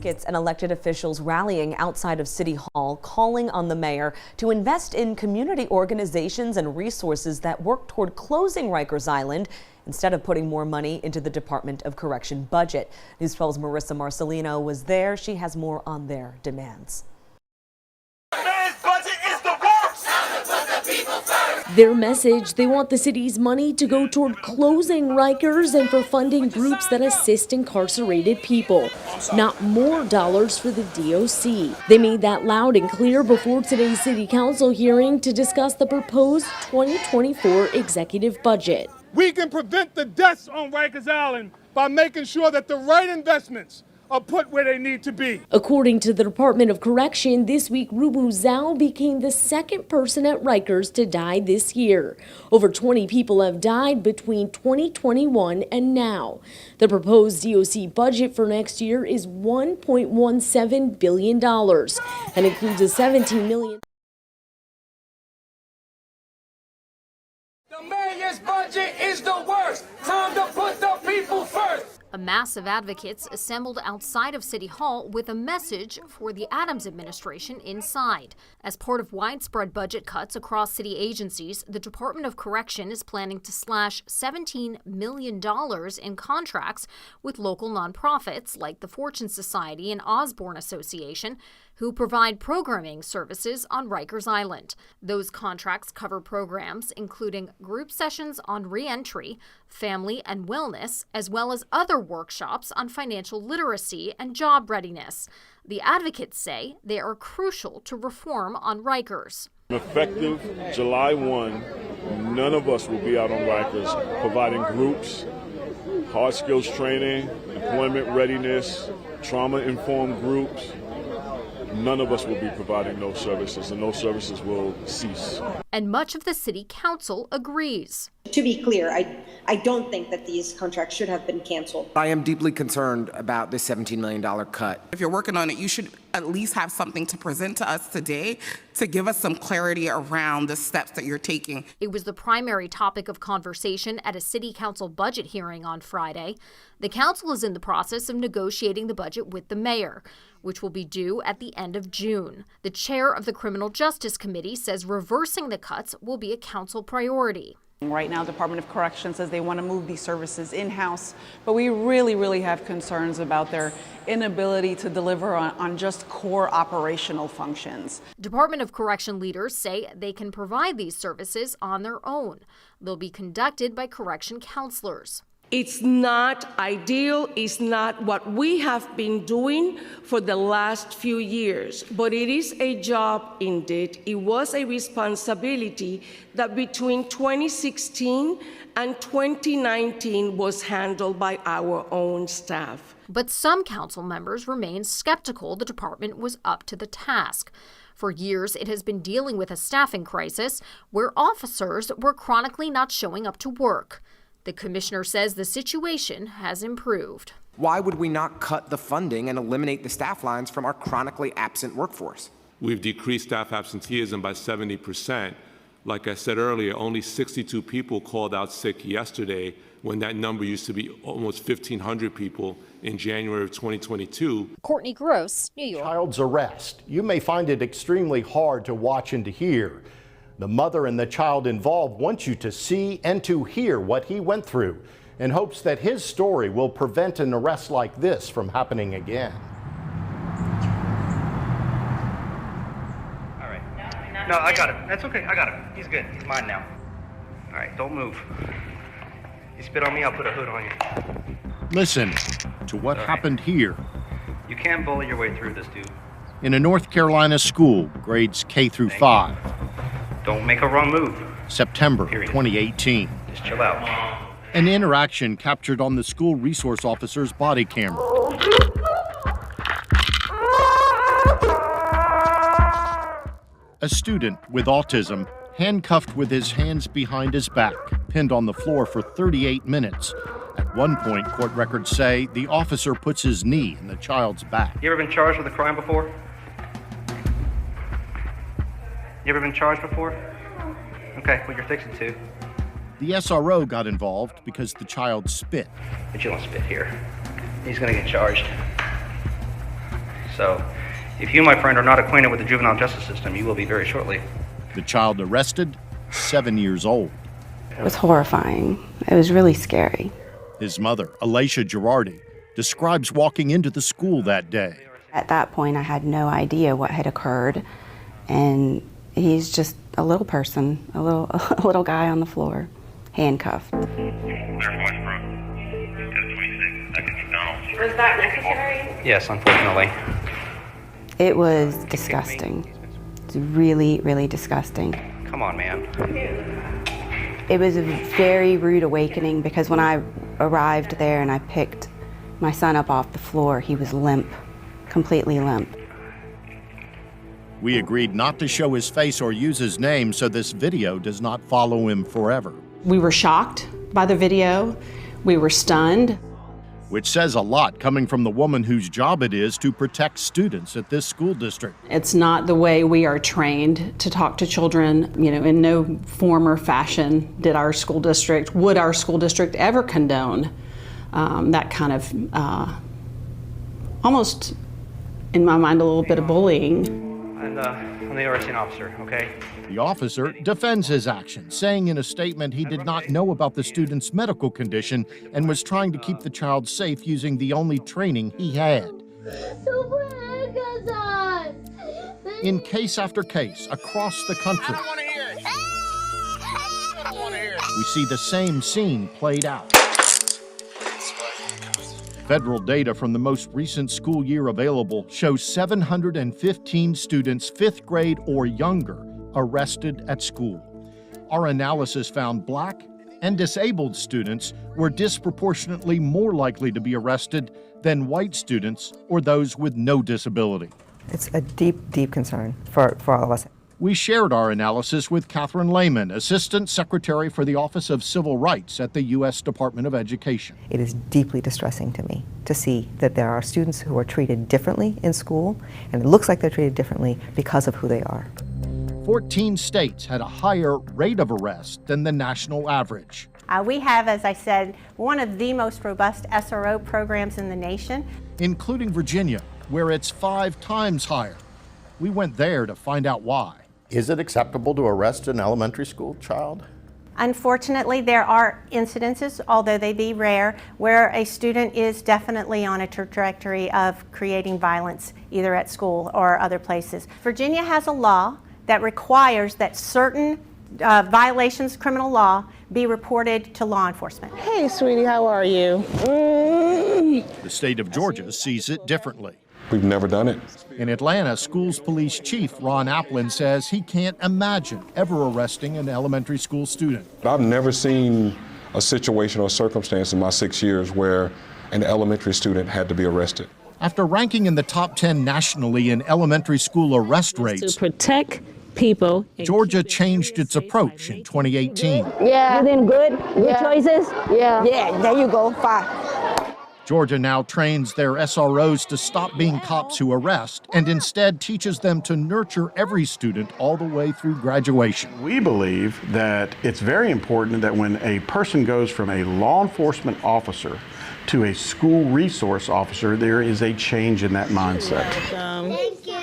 advocates and elected officials rallying outside of City Hall, calling on the mayor to invest in community organizations and resources that work toward closing Rikers Island instead of putting more money into the Department of Correction budget. News 12's Marissa Marcelino was there. She has more on their demands. Their message, they want the city's money to go toward closing Rikers and for funding groups that assist incarcerated people, not more dollars for the DOC. They made that loud and clear before today's city council hearing to discuss the proposed 2024 executive budget. We can prevent the deaths on Rikers Island by making sure that the right investments are put where they need to be. According to the Department of Correction, this week Rubu Zhao became the second person at Rikers to die this year. Over 20 people have died between 2021 and now. The proposed DOC budget for next year is $1.17 billion and includes a $17 million. The mayor's budget is the worst. Time to put the people first. A mass of advocates assembled outside of City Hall with a message for the Adams administration inside. As part of widespread budget cuts across city agencies, the Department of Correction is planning to slash $17 million in contracts with local nonprofits like the Fortune Society and Osborne Association, who provide programming services on Rikers Island. Those contracts cover programs including group sessions on reentry, family and wellness, as well as other workshops on financial literacy and job readiness. The advocates say they are crucial to reform on Rikers. Effective July 1, none of us will be out on Rikers providing groups, hard skills training, employment readiness, trauma-informed groups. None of us will be providing those services, and those services will cease. And much of the city council agrees. To be clear, I don't think that these contracts should have been canceled. I am deeply concerned about this $17 million cut. If you're working on it, you should at least have something to present to us today to give us some clarity around the steps that you're taking. It was the primary topic of conversation at a city council budget hearing on Friday. The council is in the process of negotiating the budget with the mayor, which will be due at the end of June. The chair of the Criminal Justice Committee says reversing the cuts will be a council priority. Right now, Department of Correction says they want to move these services in-house, but we really have concerns about their inability to deliver on just core operational functions. Department of Correction leaders say they can provide these services on their own. They'll be conducted by correction counselors. It's not ideal, it's not what we have been doing for the last few years, but it is a job indeed. It was a responsibility that between 2016 and 2019 was handled by our own staff. But some council members remain skeptical the department was up to the task. For years, it has been dealing with a staffing crisis where officers were chronically not showing up to work. The commissioner says the situation has improved. Why would we not cut the funding and eliminate the staff lines from our chronically absent workforce? We've decreased staff absenteeism by 70%. Like I said earlier, only 62 people called out sick yesterday, when that number used to be almost 1,500 people in January of 2022. Courtney Gross, New York. Child's arrest. You may find it extremely hard to watch and to hear. The mother and the child involved want you to see and to hear what he went through in hopes that his story will prevent an arrest like this from happening again. All right. No, I got it. That's okay. I got him. He's good. He's mine now. All right, don't move. You spit on me, I'll put a hood on you. Listen to what happened here. You can't bully your way through this, dude. In a North Carolina school, grades K through 5. Don't make a wrong move. September 2018. Just chill out. An interaction captured on the school resource officer's body camera. A student with autism, handcuffed with his hands behind his back, pinned on the floor for 38 minutes. At one point, court records say the officer puts his knee in the child's back. You ever been charged with a crime before? You ever been charged before? Okay, well, you're fixing to. The SRO got involved because the child spit. But you don't spit here. He's gonna get charged. So, if you, my friend, are not acquainted with the juvenile justice system, you will be very shortly. The child arrested, 7 years old. It was horrifying. It was really scary. His mother, Alicia Girardi, describes walking into the school that day. At that point, I had no idea what had occurred, and he's just a little person, a little guy on the floor, handcuffed. Was that necessary? Yes, unfortunately. It was disgusting. It's really, really disgusting. Come on, man. It was a very rude awakening because when I arrived there and I picked my son up off the floor, he was limp, completely limp. We agreed not to show his face or use his name so this video does not follow him forever. We were shocked by the video. We were stunned. Which says a lot coming from the woman whose job it is to protect students at this school district. It's not the way we are trained to talk to children. You know, in no form or fashion would our school district ever condone that kind of, almost, in my mind, a little bit of bullying. I'm the arresting officer, okay? The officer defends his action, saying in a statement he did not know about the student's medical condition and was trying to keep the child safe using the only training he had. In case after case across the country, we see the same scene played out. Federal data from the most recent school year available shows 715 students 5th grade or younger arrested at school. Our analysis found Black and disabled students were disproportionately more likely to be arrested than white students or those with no disability. It's a deep, deep concern for all of us. We shared our analysis with Catherine Lehman, Assistant Secretary for the Office of Civil Rights at the U.S. Department of Education. It is deeply distressing to me to see that there are students who are treated differently in school, and it looks like they're treated differently because of who they are. 14 states had a higher rate of arrest than the national average. We have, as I said, one of the most robust SRO programs in the nation. Including Virginia, where it's 5 times higher. We went there to find out why. Is it acceptable to arrest an elementary school child? Unfortunately, there are incidences, although they be rare, where a student is definitely on a trajectory of creating violence, either at school or other places. Virginia has a law that requires that certain violations of criminal law be reported to law enforcement. Hey, sweetie, how are you? The state of Georgia sees it differently. We've never done it. In Atlanta, schools police chief Ron Applin says he can't imagine ever arresting an elementary school student. I've never seen a situation or circumstance in my 6 years where an elementary student had to be arrested. After ranking in the top 10 nationally in elementary school arrest rates, to protect people, Georgia changed its approach in 2018. Yeah. You did good? Good choices? Yeah. Yeah, there you go. 5. Georgia now trains their SROs to stop being cops who arrest and instead teaches them to nurture every student all the way through graduation. We believe that it's very important that when a person goes from a law enforcement officer to a school resource officer, there is a change in that mindset.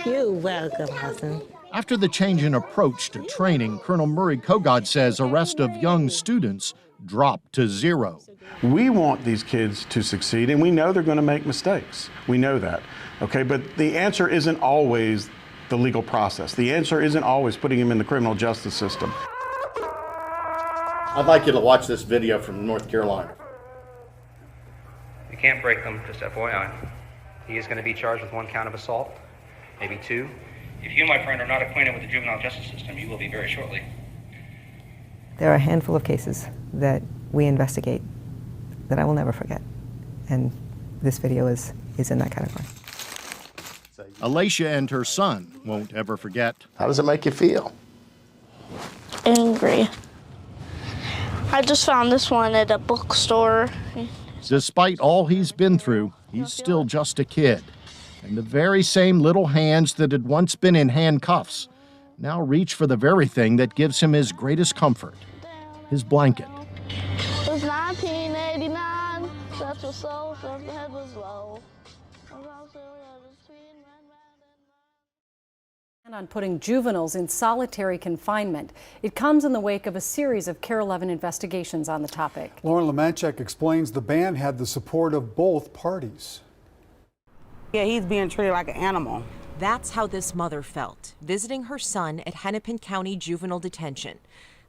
You're welcome, Hudson. After the change in approach to training, Colonel Murray Kogod says arrest of young students dropped to 0. We want these kids to succeed, and we know they're going to make mistakes. We know that, okay? But the answer isn't always the legal process. The answer isn't always putting them in the criminal justice system. I'd like you to watch this video from North Carolina. You can't break them, just FYI. He is going to be charged with 1 count of assault, maybe 2. If you, my friend, are not acquainted with the juvenile justice system, you will be very shortly. There are a handful of cases that we investigate that I will never forget, and this video is in that category. Alicia and her son won't ever forget. How does it make you feel? Angry. I just found this one at a bookstore. Despite all he's been through, he's still just a kid. And the very same little hands that had once been in handcuffs now reach for the very thing that gives him his greatest comfort, his blanket. It was 1989. That's what soul, the head was low. And on putting juveniles in solitary confinement. It comes in the wake of a series of KARE 11 investigations on the topic. Lauren Lemanchek explains the ban had the support of both parties. Yeah, he's being treated like an animal. That's how this mother felt, visiting her son at Hennepin County Juvenile Detention.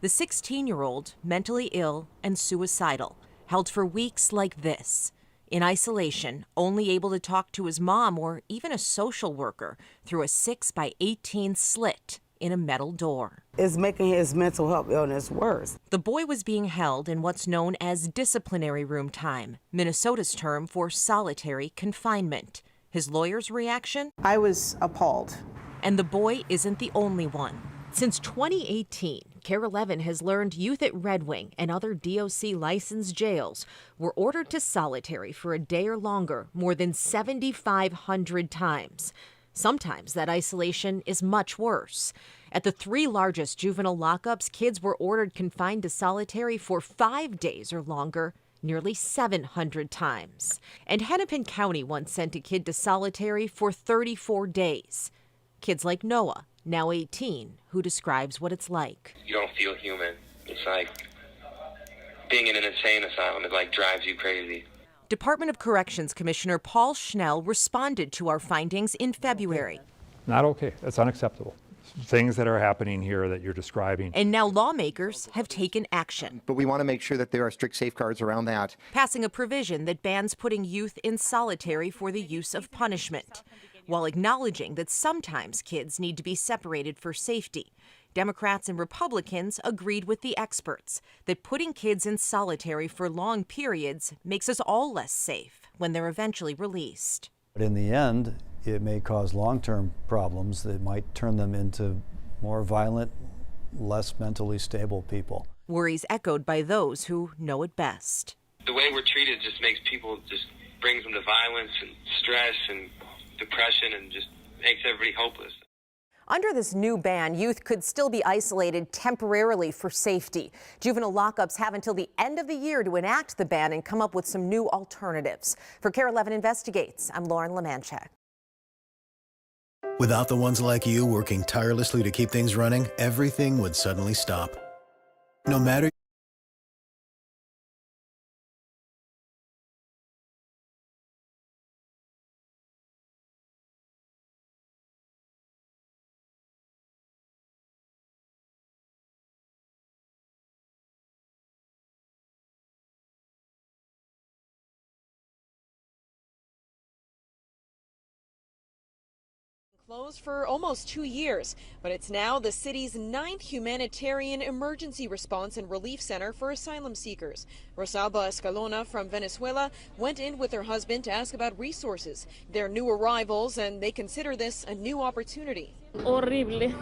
The 16-year-old, mentally ill and suicidal, held for weeks like this. In isolation, only able to talk to his mom or even a social worker through a 6x18 slit in a metal door. It's making his mental health illness worse. The boy was being held in what's known as disciplinary room time, Minnesota's term for solitary confinement. His lawyer's reaction? I was appalled. And the boy isn't the only one. Since 2018, KARE 11 has learned youth at Red Wing and other DOC licensed jails were ordered to solitary for a day or longer more than 7,500 times. Sometimes that isolation is much worse. At the 3 largest juvenile lockups, kids were ordered confined to solitary for 5 days or longer, nearly 700 times. And Hennepin County once sent a kid to solitary for 34 days. Kids like Noah, now 18, who describes what it's like. You don't feel human. It's like being in an insane asylum. It like drives you crazy. Department of Corrections Commissioner Paul Schnell responded to our findings in February. Not okay. That's unacceptable. Things that are happening here that you're describing. And now lawmakers have taken action. But we want to make sure that there are strict safeguards around that. Passing a provision that bans putting youth in solitary for the use of punishment, while acknowledging that sometimes kids need to be separated for safety. Democrats and Republicans agreed with the experts that putting kids in solitary for long periods makes us all less safe when they're eventually released. But in the end, it may cause long-term problems that might turn them into more violent, less mentally stable people. Worries echoed by those who know it best. The way we're treated just makes people, just brings them to violence and stress and depression and just makes everybody hopeless. Under this new ban, youth could still be isolated temporarily for safety. Juvenile lockups have until the end of the year to enact the ban and come up with some new alternatives. For KARE 11 Investigates, I'm Lauren Lemanchek. Without the ones like you working tirelessly to keep things running, everything would suddenly stop. No matter Closed for almost 2 years, but it's now the city's 9th humanitarian emergency response and relief center for asylum seekers. Rosalba Escalona from Venezuela went in with her husband to ask about resources. They're new arrivals, and they consider this a new opportunity. Horrible.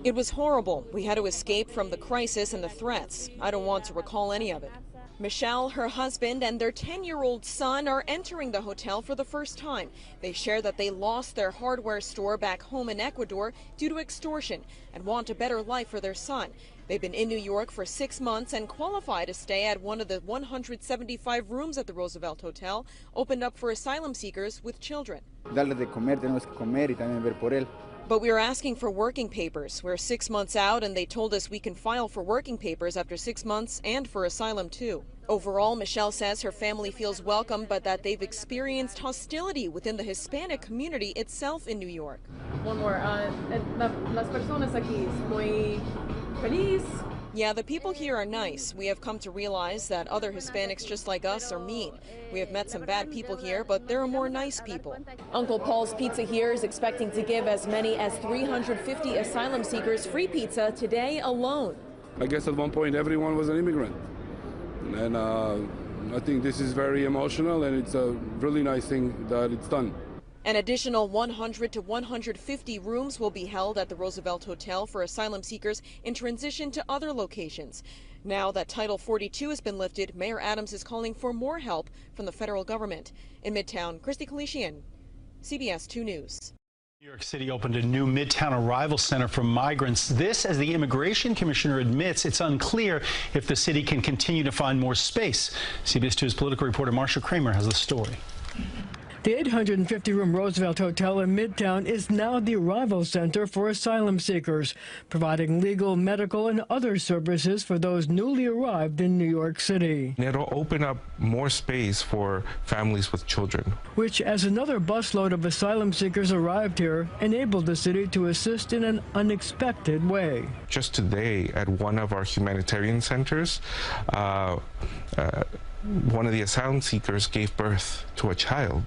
It was horrible. We had to escape from the crisis and the threats. I don't want to recall any of it. Michelle, her husband, and their 10-year-old son are entering the hotel for the first time. They share that they lost their hardware store back home in Ecuador due to extortion and want a better life for their son. They've been in New York for 6 months and qualify to stay at one of the 175 rooms at the Roosevelt Hotel, opened up for asylum seekers with children. Darle de comer, tenemos que comer y también ver por él. But we are asking for working papers. We're 6 months out, and they told us we can file for working papers after 6 months and for asylum too. Overall, Michelle says her family feels welcome, but that they've experienced hostility within the Hispanic community itself in New York. One more. Las personas aquí muy feliz. Yeah, the people here are nice. We have come to realize that other Hispanics just like us are mean. We have met some bad people here, but there are more nice people. Uncle Paul's Pizza here is expecting to give as many as 350 asylum seekers free pizza today alone. I guess at one point everyone was an immigrant. And I think this is very emotional, and it's a really nice thing that it's done. An additional 100 to 150 rooms will be held at the Roosevelt Hotel for asylum seekers in transition to other locations. Now that Title 42 has been lifted, Mayor Adams is calling for more help from the federal government. In Midtown, Christy Kalishian, CBS 2 News. New York City opened a new Midtown Arrival Center for migrants. This, as the immigration commissioner admits, it's unclear if the city can continue to find more space. CBS 2's political reporter Marsha Kramer has the story. The 850-room Roosevelt Hotel in Midtown is now the arrival center for asylum seekers, providing legal, medical, and other services for those newly arrived in New York City. It'll open up more space for families with children. Which, as another busload of asylum seekers arrived here, enabled the city to assist in an unexpected way. Just today, at one of our humanitarian centers, one of the asylum seekers gave birth to a child,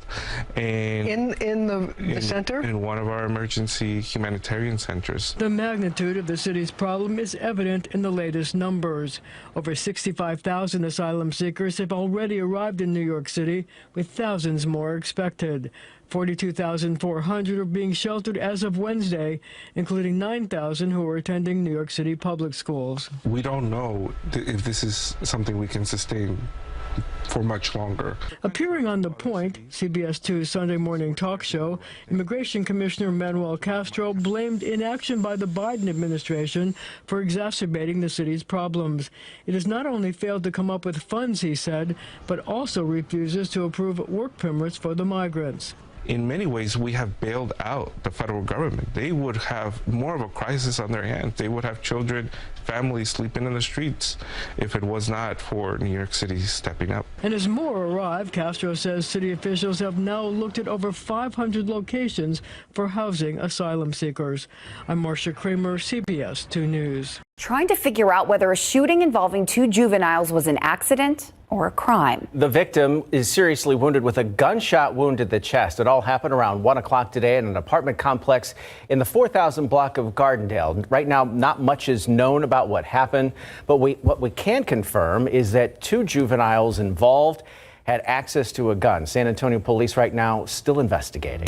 and in the center? In one of our emergency humanitarian centers. The magnitude of the city's problem is evident in the latest numbers. Over 65,000 asylum seekers have already arrived in New York City, with thousands more expected. 42,400 are being sheltered as of Wednesday, including 9,000 who are attending New York City public schools. We don't know if this is something we can sustain for much longer. Appearing on The Point, CBS 2's Sunday morning talk show, Immigration Commissioner Manuel Castro blamed inaction by the Biden administration for exacerbating the city's problems. It has not only failed to come up with funds, he said, but also refuses to approve work permits for the migrants. In many ways, we have bailed out the federal government. They would have more of a crisis on their hands. They would have children, families sleeping in the streets if it was not for New York City stepping up. And as more arrive, Castro says city officials have now looked at over 500 locations for housing asylum seekers. I'm Marcia Kramer, CBS 2 News. Trying to figure out whether a shooting involving 2 juveniles was an accident or a crime. The victim is seriously wounded with a gunshot wound to the chest. It all happened around 1 o'clock today in an apartment complex in the 4000 block of Gardendale. Right now, not much is known about what happened, but what we can confirm is that 2 juveniles involved had access to a gun. San Antonio police right now still investigating.